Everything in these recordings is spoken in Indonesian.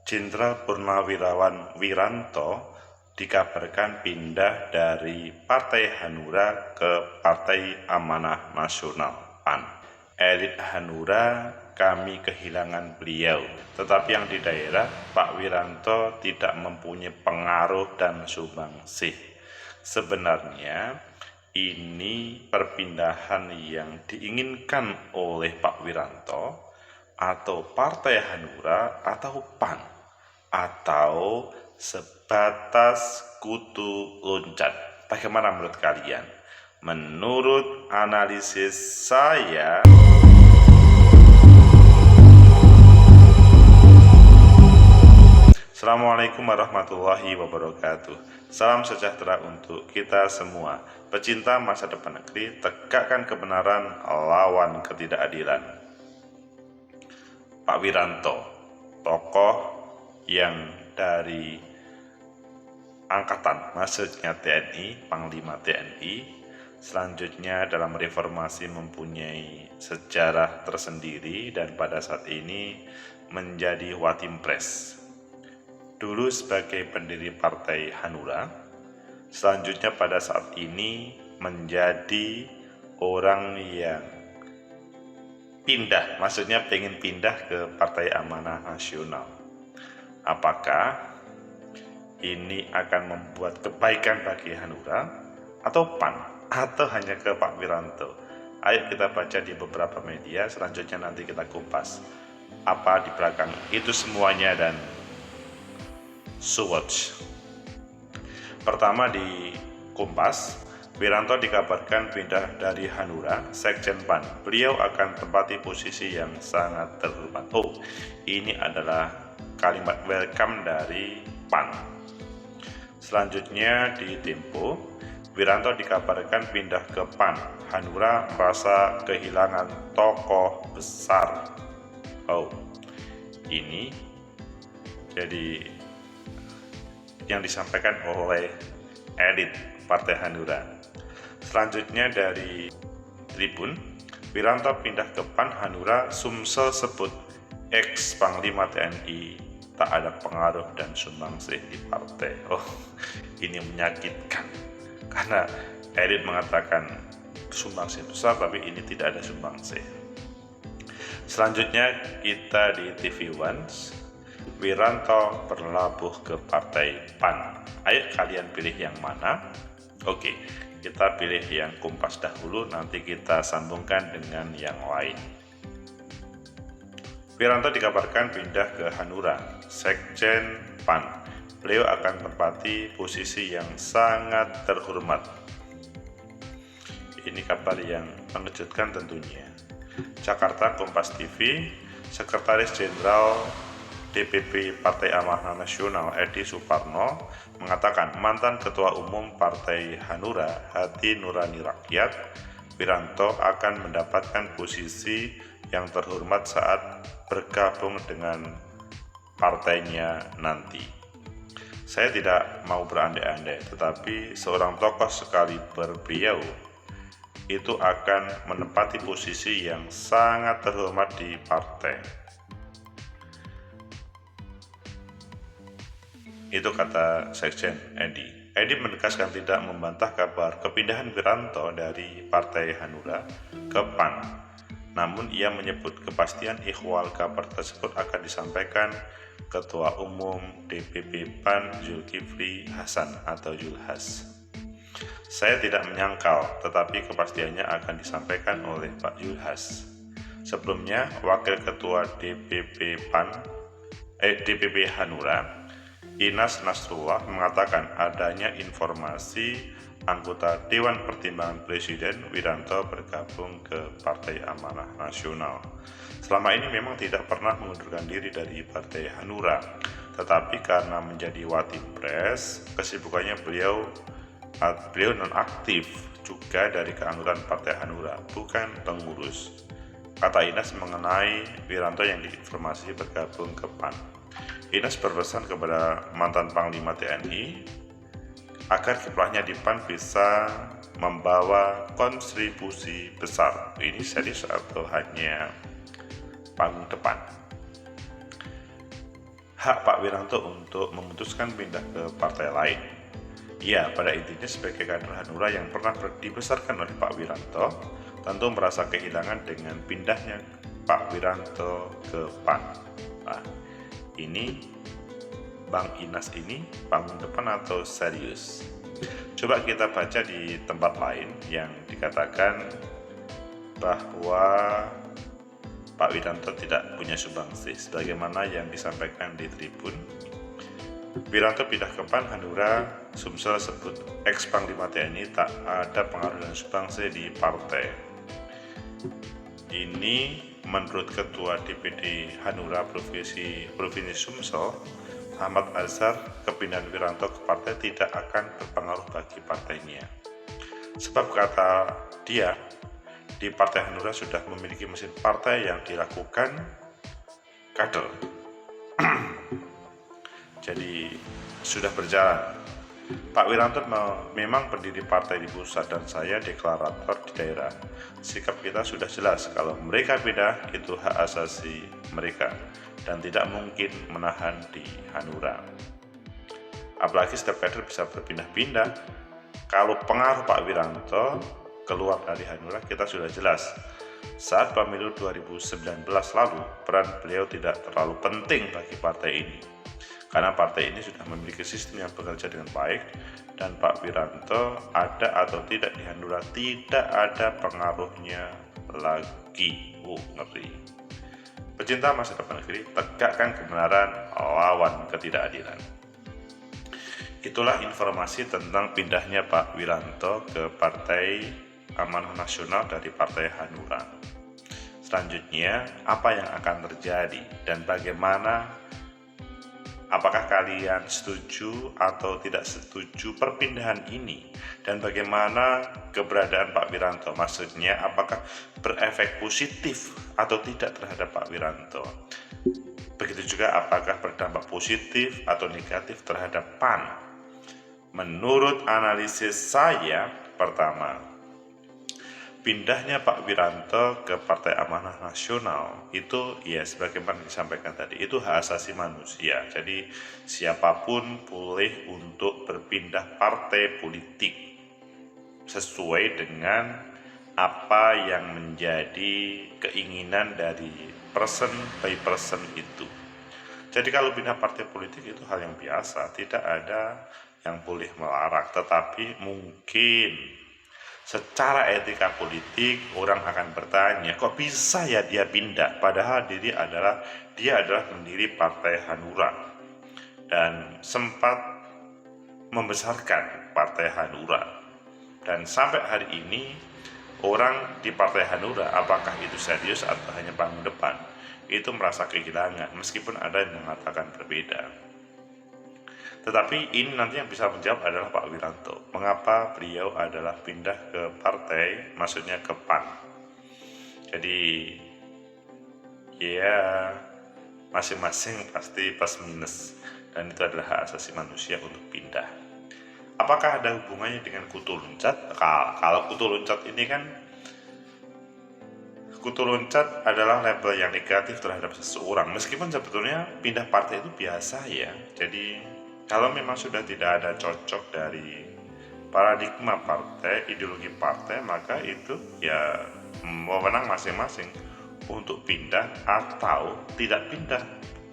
Jenderal Purnawirawan Wiranto dikabarkan pindah dari Partai Hanura ke Partai Amanah Nasional (PAN). Elit Hanura, kami kehilangan beliau. Tetapi yang di daerah, Pak Wiranto tidak mempunyai pengaruh dan sumbangsih. Sebenarnya ini perpindahan yang diinginkan oleh Pak Wiranto atau Partai Hanura atau PAN, atau sebatas kutu loncat. Bagaimana menurut kalian? Menurut analisis saya, Assalamualaikum warahmatullahi wabarakatuh. Salam sejahtera untuk kita semua. Pecinta masa depan negeri, tegakkan kebenaran, lawan ketidakadilan. Pak Wiranto, tokoh yang dari angkatan, maksudnya TNI, Panglima TNI, selanjutnya dalam reformasi mempunyai sejarah tersendiri dan pada saat ini menjadi Watimpres. Dulu sebagai pendiri Partai Hanura, selanjutnya pada saat ini menjadi orang yang pindah, maksudnya pengen pindah ke Partai Amanah Nasional. Apakah ini akan membuat kebaikan bagi Hanura atau PAN, atau hanya ke Pak Wiranto? Ayo kita baca di beberapa media, selanjutnya nanti kita kupas apa di belakang itu semuanya dan swatch. Pertama di Kompas, Wiranto dikabarkan pindah dari Hanura, Sekjen PAN. Beliau akan tempati posisi yang sangat terhormat. Oh, ini adalah kalimat welcome dari PAN. Selanjutnya di Tempo, Wiranto dikabarkan pindah ke PAN. Hanura merasa kehilangan tokoh besar. Oh, ini jadi yang disampaikan oleh elit Partai Hanura. Selanjutnya dari Tribun, Wiranto pindah ke PAN. Hanura, Sumsel sebut ex Panglima TNI tak ada pengaruh dan sumbangsih di partai. Oh, ini menyakitkan karena elit mengatakan sumbangsih besar tapi ini tidak ada sumbangsih. Selanjutnya kita di TV One, Wiranto berlabuh ke Partai PAN. Ayo kalian pilih yang mana? Oke, kita pilih yang Kompas dahulu, nanti kita sambungkan dengan yang lain. Wiranto dikabarkan pindah ke Hanura, Sekjen PAN. Beliau akan menempati posisi yang sangat terhormat. Ini kabar yang mengejutkan tentunya. Jakarta, Kompas TV, Sekretaris Jenderal DPP Partai Amanah Nasional Edi Suparno mengatakan mantan Ketua Umum Partai Hanura Hati Nurani Rakyat, Wiranto akan mendapatkan posisi yang terhormat saat bergabung dengan partainya nanti. Saya tidak mau berandai-andai, tetapi seorang tokoh sekaliber beliau itu akan menempati posisi yang sangat terhormat di partai. Itu kata Sekjen Edi. Edi menegaskan tidak membantah kabar kepindahan Wiranto dari Partai Hanura ke PAN. Namun ia menyebut kepastian ihwal kabar tersebut akan disampaikan Ketua Umum DPP PAN Zulkifli Hasan atau Zulhas. Saya tidak menyangkal, tetapi kepastiannya akan disampaikan oleh Pak Zulhas. Sebelumnya, Wakil Ketua DPP Hanura, Inas Nasrullah mengatakan adanya informasi anggota Dewan Pertimbangan Presiden Wiranto bergabung ke Partai Amanah Nasional. Selama ini memang tidak pernah mengundurkan diri dari Partai Hanura, tetapi karena menjadi Watimpres, kesibukannya beliau nonaktif juga dari keanggotaan Partai Hanura, bukan pengurus. Kata Inas mengenai Wiranto yang diinformasi bergabung ke PAN. Inas berpesan kepada mantan Panglima TNI agar kiprahnya di PAN bisa membawa kontribusi besar. Ini serius atau hanya panggung depan? hak Pak Wiranto untuk memutuskan pindah ke partai lain. Ya, pada intinya sebagai kader Hanura yang pernah dibesarkan oleh Pak Wiranto, tentu merasa kehilangan dengan pindahnya Pak Wiranto ke PAN. Nah, ini Bang Inas ini panggung depan atau serius? Coba kita baca di tempat lain yang dikatakan bahwa Pak Wiranto tidak punya sumbangsi, sebagaimana yang disampaikan di Tribun. Wiranto pindah ke PAN, Hanura, Sumsel sebut ex-Panglima TNI tak ada pengaruh dan sumbangsi di partai. Ini menurut Ketua DPD Hanura Provinsi Sumsel, Ahmad Azhar, kepindahan Wiranto ke partai tidak akan berpengaruh bagi partainya. Sebab kata dia, di Partai Hanura sudah memiliki mesin partai yang dilakukan kader. Jadi sudah berjalan. Pak Wiranto memang pendiri partai di pusat dan saya deklarator di daerah. Sikap kita sudah jelas, kalau mereka pindah itu hak asasi mereka dan tidak mungkin menahan di Hanura. Apalagi setiap kader bisa berpindah-pindah. Kalau pengaruh Pak Wiranto keluar dari Hanura, kita sudah jelas. Saat pemilu 2019 lalu, peran beliau tidak terlalu penting bagi partai ini. Karena partai ini sudah memiliki sistem yang bekerja dengan baik dan Pak Wiranto ada atau tidak di Hanura tidak ada pengaruhnya lagi. Ngeri. Pecinta masa depan negeri, tegakkan kebenaran, lawan ketidakadilan. Itulah informasi tentang pindahnya Pak Wiranto ke Partai Amanah Nasional dari Partai Hanura. Selanjutnya, apa yang akan terjadi dan bagaimana, apakah kalian setuju atau tidak setuju perpindahan ini dan bagaimana keberadaan Pak Wiranto? Maksudnya apakah berefek positif atau tidak terhadap Pak Wiranto? Begitu juga apakah berdampak positif atau negatif terhadap PAN? Menurut analisis saya, pertama, pindahnya Pak Wiranto ke Partai Amanah Nasional itu ya sebagaimana disampaikan tadi, itu hak asasi manusia. Jadi siapapun boleh untuk berpindah partai politik sesuai dengan apa yang menjadi keinginan dari person by person itu. Jadi kalau pindah partai politik itu hal yang biasa, tidak ada yang boleh melarang, tetapi mungkin secara etika politik orang akan bertanya, kok bisa ya dia pindah padahal dia adalah pendiri Partai Hanura dan sempat membesarkan Partai Hanura, dan sampai hari ini orang di Partai Hanura, apakah itu serius atau hanya panggung depan, itu merasa kehilangan meskipun ada yang mengatakan berbeda. Tetapi ini nanti yang bisa menjawab adalah Pak Wiranto. Mengapa beliau adalah pindah ke partai, maksudnya ke PAN. Jadi ya masing-masing pasti plus minus, dan itu adalah hak asasi manusia untuk pindah. Apakah ada hubungannya dengan kutu loncat? Kalau kutu loncat ini kan, kutu loncat adalah label yang negatif terhadap seseorang, meskipun sebetulnya pindah partai itu biasa ya. Jadi kalau memang sudah tidak ada cocok dari paradigma partai, ideologi partai, maka itu ya wewenang masing-masing untuk pindah atau tidak pindah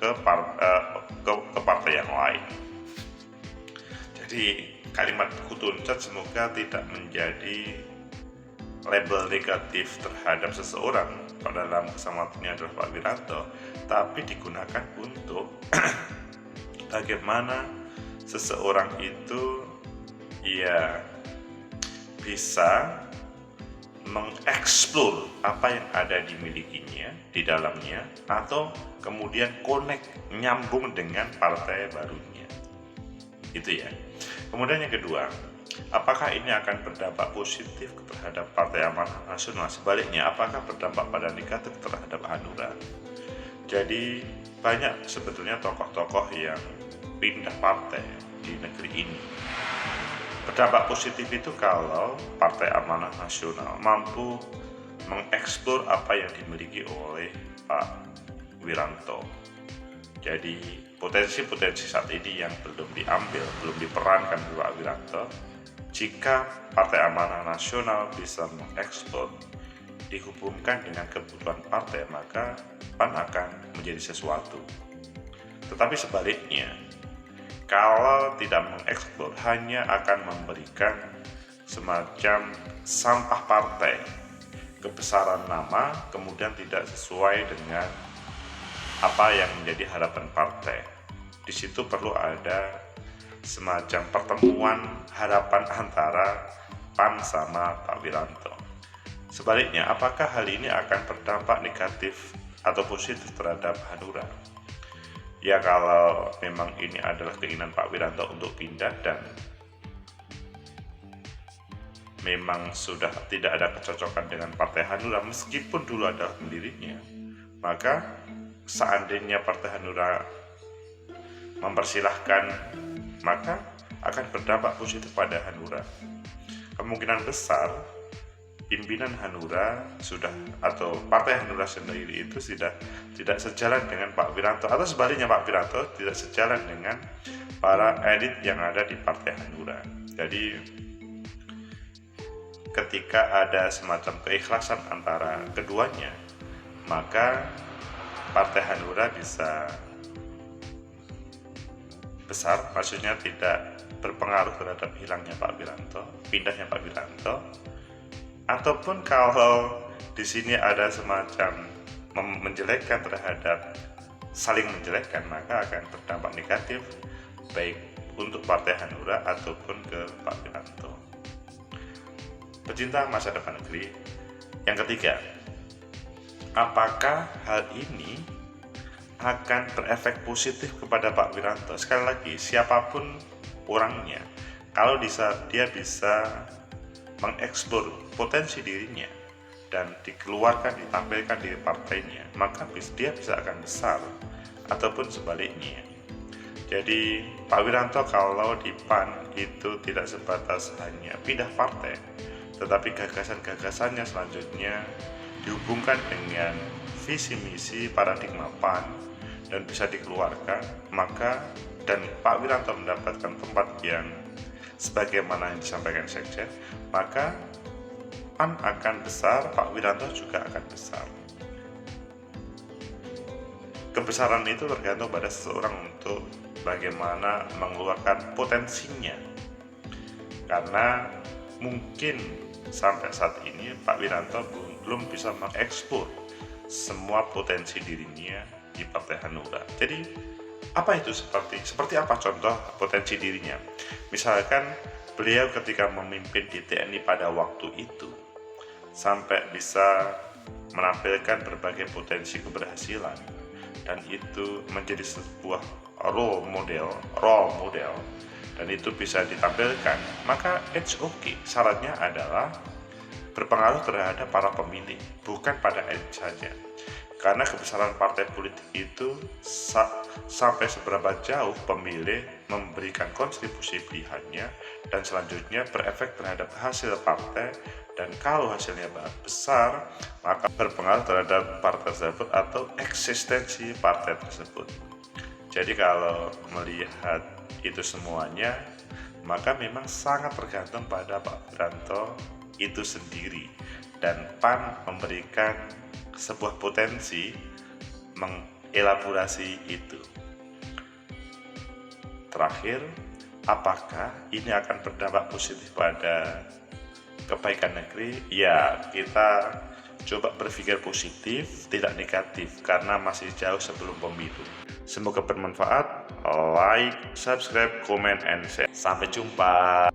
ke partai yang lain. Jadi kalimat kutu loncat semoga tidak menjadi label negatif terhadap seseorang, pada dalam kesempatan ini adalah Pak Wiranto, tapi digunakan untuk bagaimana seseorang itu ya bisa mengeksplor apa yang ada dimilikinya di dalamnya, atau kemudian nyambung dengan partai barunya. Itu ya. Kemudian yang kedua, apakah ini akan berdampak positif terhadap Partai Amanah Nasional? Sebaliknya, apakah berdampak pada negatif terhadap Hanura? Jadi banyak sebetulnya tokoh-tokoh yang pindah partai di negeri ini. Berdampak positif itu kalau Partai Amanah Nasional mampu mengeksplor apa yang dimiliki oleh Pak Wiranto. Jadi potensi-potensi saat ini yang belum diambil, belum diperankan oleh Pak Wiranto, jika Partai Amanat Nasional bisa mengekspor dihubungkan dengan kebutuhan partai, maka PAN akan menjadi sesuatu. Tetapi sebaliknya, kalau tidak mengekspor, hanya akan memberikan semacam sampah partai, kebesaran nama, kemudian tidak sesuai dengan apa yang menjadi harapan partai. Di situ perlu ada semacam pertemuan harapan antara PAN sama Pak Wiranto. Sebaliknya, apakah hal ini akan berdampak negatif atau positif terhadap Hanura? Ya, kalau memang ini adalah keinginan Pak Wiranto untuk pindah dan memang sudah tidak ada kecocokan dengan Partai Hanura meskipun dulu adalah pendirinya, maka seandainya Partai Hanura mempersilahkan, maka akan berdampak positif pada Hanura. Kemungkinan besar pimpinan Hanura sudah, atau Partai Hanura sendiri itu tidak sejalan dengan Pak Wiranto, atau sebaliknya Pak Wiranto tidak sejalan dengan para elit yang ada di Partai Hanura. Jadi ketika ada semacam keikhlasan antara keduanya, maka Partai Hanura bisa besar, maksudnya tidak berpengaruh terhadap hilangnya Pak Wiranto, pindahnya Pak Wiranto. Ataupun kalau di sini ada semacam menjelekkan terhadap, saling menjelekkan, maka akan berdampak negatif baik untuk Partai Hanura ataupun ke Pak Wiranto. Pecinta masa depan negeri, yang ketiga, apakah hal ini akan berefek positif kepada Pak Wiranto? Sekali lagi, siapapun orangnya, kalau dia bisa mengekspor potensi dirinya dan dikeluarkan, ditampilkan di partainya, maka dia bisa akan besar, ataupun sebaliknya. Jadi Pak Wiranto kalau di PAN itu tidak sebatas hanya pindah partai, tetapi gagasan-gagasannya selanjutnya dihubungkan dengan visi misi paradigma PAN dan bisa dikeluarkan, maka dan Pak Wiranto mendapatkan tempat yang sebagaimana yang disampaikan Sekjen, maka PAN akan besar, Pak Wiranto juga akan besar. Kebesaran itu tergantung pada seseorang untuk bagaimana mengeluarkan potensinya, karena mungkin sampai saat ini Pak Wiranto belum bisa mengekspor semua potensi dirinya di Partai Hanura. Jadi apa itu, seperti apa contoh potensi dirinya? Misalkan beliau ketika memimpin di TNI pada waktu itu sampai bisa menampilkan berbagai potensi keberhasilan, dan itu menjadi sebuah role model dan itu bisa ditampilkan, maka it's okay. Syaratnya adalah berpengaruh terhadap para pemilih, bukan pada elit saja. Karena kebesaran partai politik itu sampai seberapa jauh pemilih memberikan kontribusi pilihannya, dan selanjutnya berefek terhadap hasil partai, dan kalau hasilnya besar maka berpengaruh terhadap partai tersebut atau eksistensi partai tersebut. Jadi kalau melihat itu semuanya, maka memang sangat tergantung pada Pak Wiranto itu sendiri, dan PAN memberikan sebuah potensi mengelaborasi itu. Terakhir, apakah ini akan berdampak positif pada kebaikan negeri? Ya, kita coba berpikir positif, tidak negatif, karena masih jauh sebelum pemilu. Semoga bermanfaat. Like, subscribe, comment, and share. Sampai jumpa.